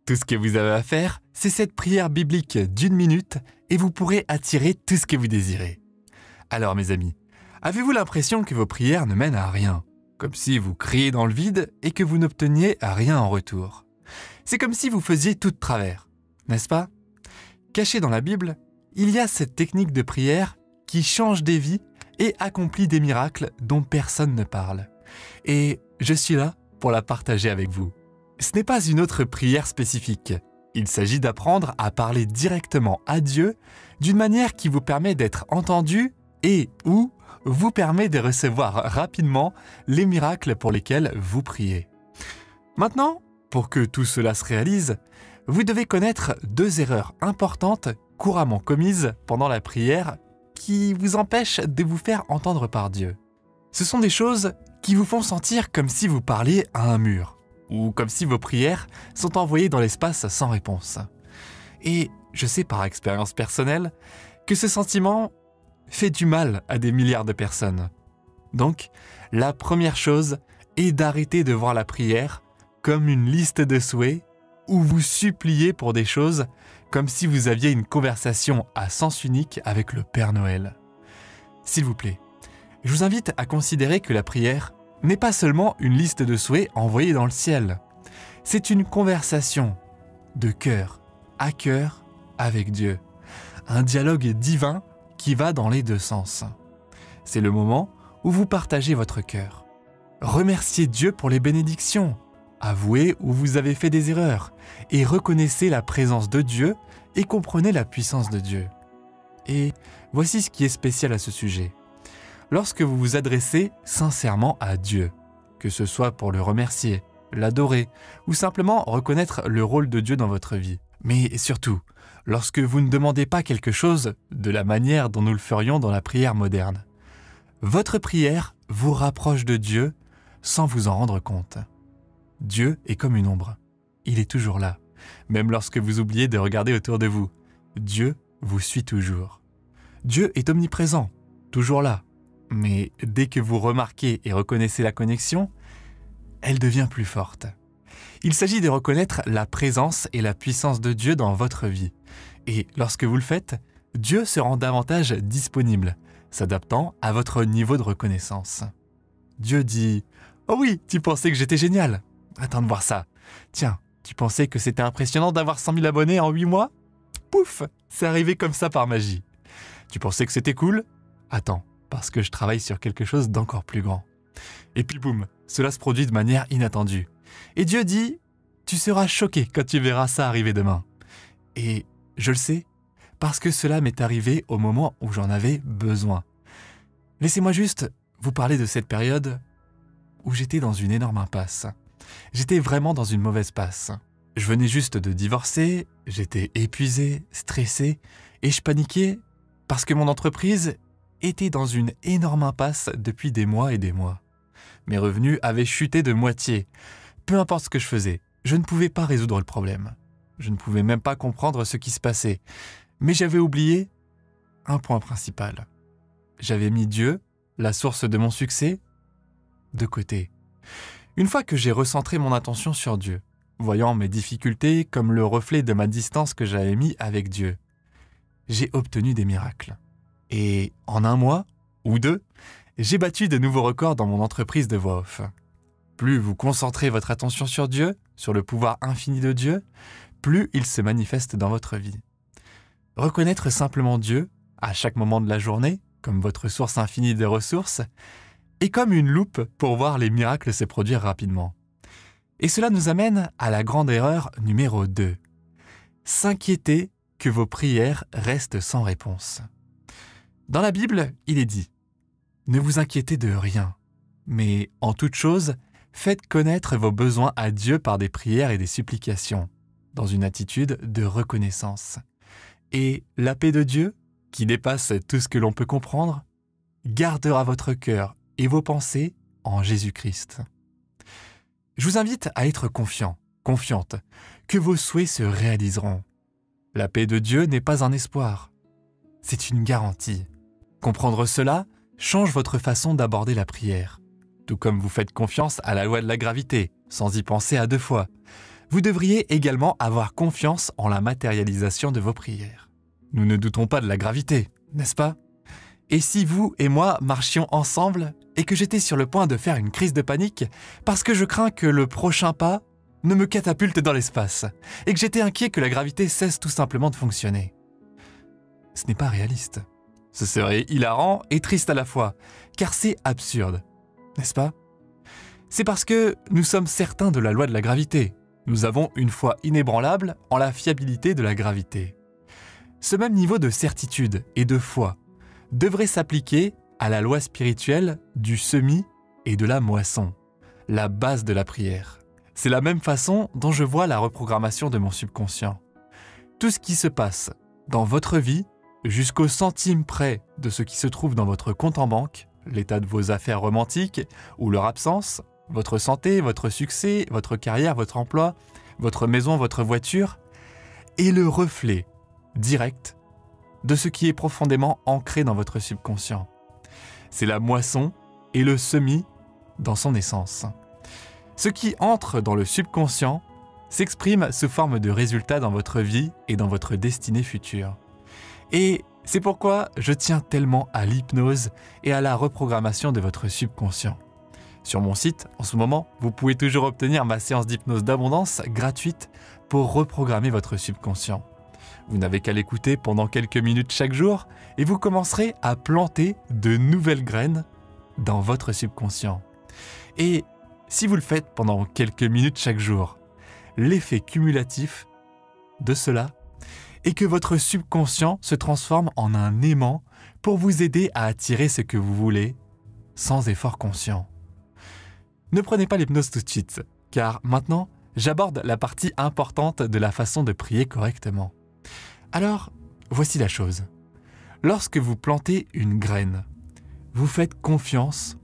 Tout ce que vous avez à faire, c'est cette prière biblique d'1 minute et vous pourrez attirer tout ce que vous désirez. Alors mes amis, avez-vous l'impression que vos prières ne mènent à rien? Comme si vous criez dans le vide et que vous n'obteniez rien en retour. C'est comme si vous faisiez tout de travers, n'est-ce pas? Caché dans la Bible, il y a cette technique de prière qui change des vies et accomplit des miracles dont personne ne parle. Et je suis là pour la partager avec vous. Ce n'est pas une autre prière spécifique. Il s'agit d'apprendre à parler directement à Dieu d'une manière qui vous permet d'être entendu et ou vous permet de recevoir rapidement les miracles pour lesquels vous priez. Maintenant, pour que tout cela se réalise, vous devez connaître 2 erreurs importantes couramment commises pendant la prière qui vous empêchent de vous faire entendre par Dieu. Ce sont des choses qui vous font sentir comme si vous parliez à un mur, ou comme si vos prières sont envoyées dans l'espace sans réponse. Et je sais par expérience personnelle que ce sentiment fait du mal à des milliards de personnes. Donc, la première chose est d'arrêter de voir la prière comme une liste de souhaits où vous suppliez pour des choses comme si vous aviez une conversation à sens unique avec le Père Noël. S'il vous plaît, je vous invite à considérer que la prière n'est pas seulement une liste de souhaits envoyés dans le ciel. C'est une conversation de cœur à cœur avec Dieu. Un dialogue divin qui va dans les 2 sens. C'est le moment où vous partagez votre cœur. Remerciez Dieu pour les bénédictions. Avouez où vous avez fait des erreurs et reconnaissez la présence de Dieu et comprenez la puissance de Dieu. Et voici ce qui est spécial à ce sujet. Lorsque vous vous adressez sincèrement à Dieu, que ce soit pour le remercier, l'adorer ou simplement reconnaître le rôle de Dieu dans votre vie, mais surtout, lorsque vous ne demandez pas quelque chose de la manière dont nous le ferions dans la prière moderne, votre prière vous rapproche de Dieu sans vous en rendre compte. Dieu est comme une ombre. Il est toujours là, même lorsque vous oubliez de regarder autour de vous. Dieu vous suit toujours. Dieu est omniprésent, toujours là. Mais dès que vous remarquez et reconnaissez la connexion, elle devient plus forte. Il s'agit de reconnaître la présence et la puissance de Dieu dans votre vie. Et lorsque vous le faites, Dieu se rend davantage disponible, s'adaptant à votre niveau de reconnaissance. Dieu dit « Oh oui, tu pensais que j'étais génial. Attends de voir ça. Tiens, tu pensais que c'était impressionnant d'avoir 100 000 abonnés en 8 mois? Pouf, c'est arrivé comme ça par magie. Tu pensais que c'était cool? Attends, parce que je travaille sur quelque chose d'encore plus grand. » Et puis boum, cela se produit de manière inattendue. Et Dieu dit « Tu seras choqué quand tu verras ça arriver demain. » Et je le sais, parce que cela m'est arrivé au moment où j'en avais besoin. Laissez-moi juste vous parler de cette période où j'étais dans une énorme impasse. J'étais vraiment dans une mauvaise passe. Je venais juste de divorcer, j'étais épuisé, stressé, et je paniquais parce que mon entreprise était dans une énorme impasse depuis des mois et des mois. Mes revenus avaient chuté de moitié. Peu importe ce que je faisais, je ne pouvais pas résoudre le problème. Je ne pouvais même pas comprendre ce qui se passait. Mais j'avais oublié un point principal. J'avais mis Dieu, la source de mon succès, de côté. Une fois que j'ai recentré mon attention sur Dieu, voyant mes difficultés comme le reflet de ma distance que j'avais mis avec Dieu, j'ai obtenu des miracles. Et en 1 mois, ou 2, j'ai battu de nouveaux records dans mon entreprise de voix off. Plus vous concentrez votre attention sur Dieu, sur le pouvoir infini de Dieu, plus il se manifeste dans votre vie. Reconnaître simplement Dieu, à chaque moment de la journée, comme votre source infinie de ressources, est comme une loupe pour voir les miracles se produire rapidement. Et cela nous amène à la grande erreur numéro 2. S'inquiéter que vos prières restent sans réponse. Dans la Bible, il est dit « Ne vous inquiétez de rien, mais en toute chose, faites connaître vos besoins à Dieu par des prières et des supplications, dans une attitude de reconnaissance. Et la paix de Dieu, qui dépasse tout ce que l'on peut comprendre, gardera votre cœur et vos pensées en Jésus-Christ. » Je vous invite à être confiant, confiante, que vos souhaits se réaliseront. La paix de Dieu n'est pas un espoir, c'est une garantie. Comprendre cela change votre façon d'aborder la prière. Tout comme vous faites confiance à la loi de la gravité, sans y penser à 2 fois. Vous devriez également avoir confiance en la matérialisation de vos prières. Nous ne doutons pas de la gravité, n'est-ce pas? Et si vous et moi marchions ensemble et que j'étais sur le point de faire une crise de panique parce que je crains que le prochain pas ne me catapulte dans l'espace et que j'étais inquiet que la gravité cesse tout simplement de fonctionner? Ce n'est pas réaliste. Ce serait hilarant et triste à la fois, car c'est absurde, n'est-ce pas? C'est parce que nous sommes certains de la loi de la gravité. Nous avons une foi inébranlable en la fiabilité de la gravité. Ce même niveau de certitude et de foi devrait s'appliquer à la loi spirituelle du semis et de la moisson, la base de la prière. C'est la même façon dont je vois la reprogrammation de mon subconscient. Tout ce qui se passe dans votre vie, jusqu'au centime près de ce qui se trouve dans votre compte en banque, l'état de vos affaires romantiques ou leur absence, votre santé, votre succès, votre carrière, votre emploi, votre maison, votre voiture, est le reflet direct de ce qui est profondément ancré dans votre subconscient. C'est la moisson et le semis dans son essence. Ce qui entre dans le subconscient s'exprime sous forme de résultats dans votre vie et dans votre destinée future. Et c'est pourquoi je tiens tellement à l'hypnose et à la reprogrammation de votre subconscient. Sur mon site, en ce moment, vous pouvez toujours obtenir ma séance d'hypnose d'abondance gratuite pour reprogrammer votre subconscient. Vous n'avez qu'à l'écouter pendant quelques minutes chaque jour et vous commencerez à planter de nouvelles graines dans votre subconscient. Et si vous le faites pendant quelques minutes chaque jour, l'effet cumulatif de cela est que votre subconscient se transforme en un aimant pour vous aider à attirer ce que vous voulez sans effort conscient. Ne prenez pas l'hypnose tout de suite, car maintenant, j'aborde la partie importante de la façon de prier correctement. Alors, voici la chose. Lorsque vous plantez une graine, vous faites confiance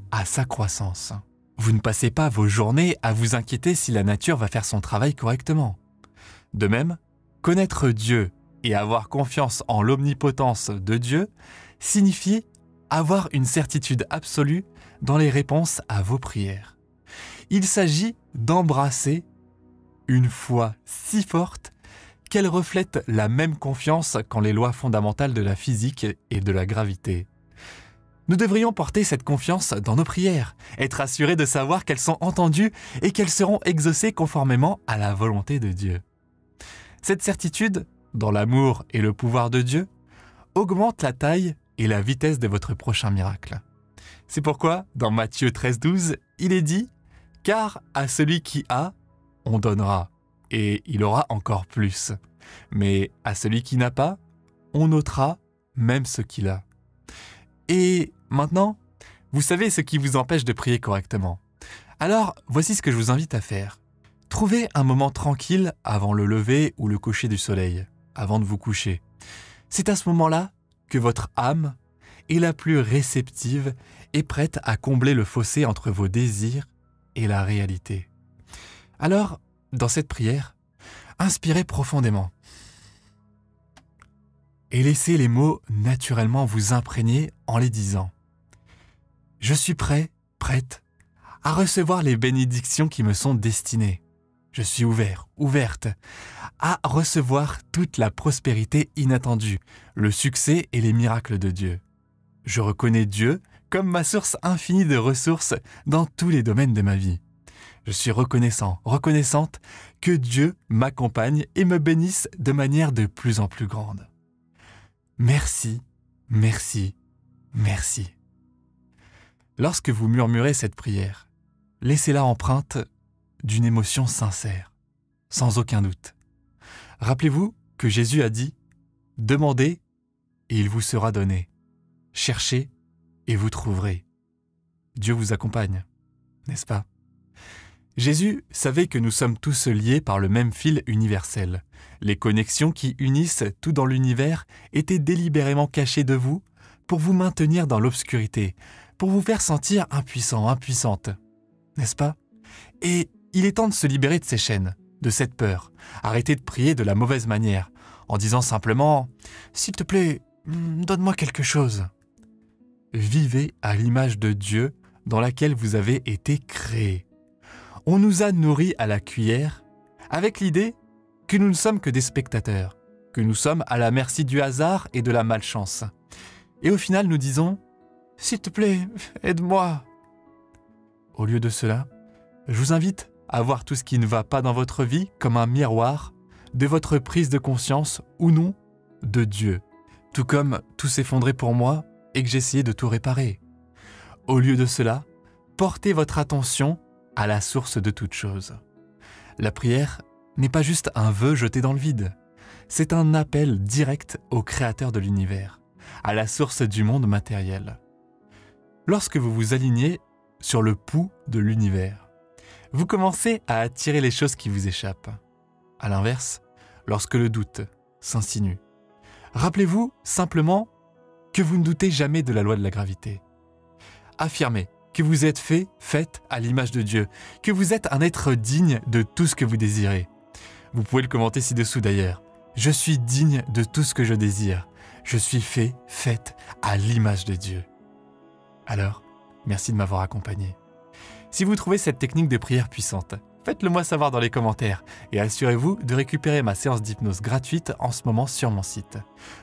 à sa croissance. Vous ne passez pas vos journées à vous inquiéter si la nature va faire son travail correctement. De même, connaître Dieu et avoir confiance en l'omnipotence de Dieu signifie avoir une certitude absolue dans les réponses à vos prières. Il s'agit d'embrasser une foi si forte qu'elle reflète la même confiance qu'en les lois fondamentales de la physique et de la gravité. Nous devrions porter cette confiance dans nos prières, être assurés de savoir qu'elles sont entendues et qu'elles seront exaucées conformément à la volonté de Dieu. Cette certitude, dans l'amour et le pouvoir de Dieu, augmente la taille et la vitesse de votre prochain miracle. C'est pourquoi, dans Matthieu 13,12, il est dit « Car à celui qui a, on donnera, et il aura encore plus. Mais à celui qui n'a pas, on ôtera même ce qu'il a. » Et maintenant, vous savez ce qui vous empêche de prier correctement. Alors, voici ce que je vous invite à faire. Trouvez un moment tranquille avant le lever ou le coucher du soleil, avant de vous coucher. C'est à ce moment-là que votre âme est la plus réceptive et prête à combler le fossé entre vos désirs et la réalité. Alors, dans cette prière, inspirez profondément et laissez les mots naturellement vous imprégner en les disant. Je suis prêt, prête à recevoir les bénédictions qui me sont destinées. Je suis ouvert, ouverte à recevoir toute la prospérité inattendue, le succès et les miracles de Dieu. Je reconnais Dieu comme ma source infinie de ressources dans tous les domaines de ma vie. Je suis reconnaissant, reconnaissante que Dieu m'accompagne et me bénisse de manière de plus en plus grande. Merci, merci, merci. Lorsque vous murmurez cette prière, laissez-la empreinte d'une émotion sincère, sans aucun doute. Rappelez-vous que Jésus a dit « Demandez et il vous sera donné. Cherchez et vous trouverez. » Dieu vous accompagne, n'est-ce pas? Jésus savait que nous sommes tous liés par le même fil universel. Les connexions qui unissent tout dans l'univers étaient délibérément cachées de vous pour vous maintenir dans l'obscurité, pour vous faire sentir impuissant, impuissante, n'est-ce pas? Et il est temps de se libérer de ces chaînes, de cette peur. Arrêtez de prier de la mauvaise manière, en disant simplement « S'il te plaît, donne-moi quelque chose ». Vivez à l'image de Dieu dans laquelle vous avez été créés. On nous a nourris à la cuillère avec l'idée que nous ne sommes que des spectateurs, que nous sommes à la merci du hasard et de la malchance. Et au final, nous disons « S'il te plaît, aide-moi ». Au lieu de cela, je vous invite à voir tout ce qui ne va pas dans votre vie comme un miroir de votre prise de conscience ou non de Dieu, tout comme tout s'effondrait pour moi et que j'essayais de tout réparer. Au lieu de cela, portez votre attention à la source de toute chose. La prière n'est pas juste un vœu jeté dans le vide, c'est un appel direct au Créateur de l'univers, à la source du monde matériel. Lorsque vous vous alignez sur le pouls de l'univers, vous commencez à attirer les choses qui vous échappent. À l'inverse, lorsque le doute s'insinue, rappelez-vous simplement que vous ne doutez jamais de la loi de la gravité. Affirmez que vous êtes faite à l'image de Dieu, que vous êtes un être digne de tout ce que vous désirez. Vous pouvez le commenter ci-dessous d'ailleurs. Je suis digne de tout ce que je désire. Je suis faite à l'image de Dieu. Alors, merci de m'avoir accompagné. Si vous trouvez cette technique de prière puissante, faites-le moi savoir dans les commentaires et assurez-vous de récupérer ma séance d'hypnose gratuite en ce moment sur mon site.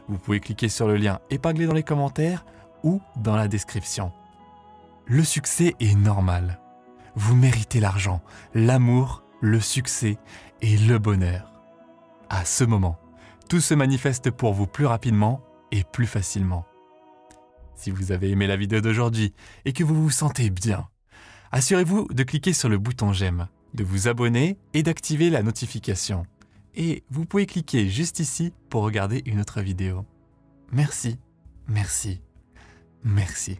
Vous pouvez cliquer sur le lien épinglé dans les commentaires ou dans la description. Le succès est normal. Vous méritez l'argent, l'amour, le succès et le bonheur. À ce moment, tout se manifeste pour vous plus rapidement et plus facilement. Si vous avez aimé la vidéo d'aujourd'hui et que vous vous sentez bien, assurez-vous de cliquer sur le bouton j'aime, de vous abonner et d'activer la notification. Et vous pouvez cliquer juste ici pour regarder une autre vidéo. Merci, merci, merci.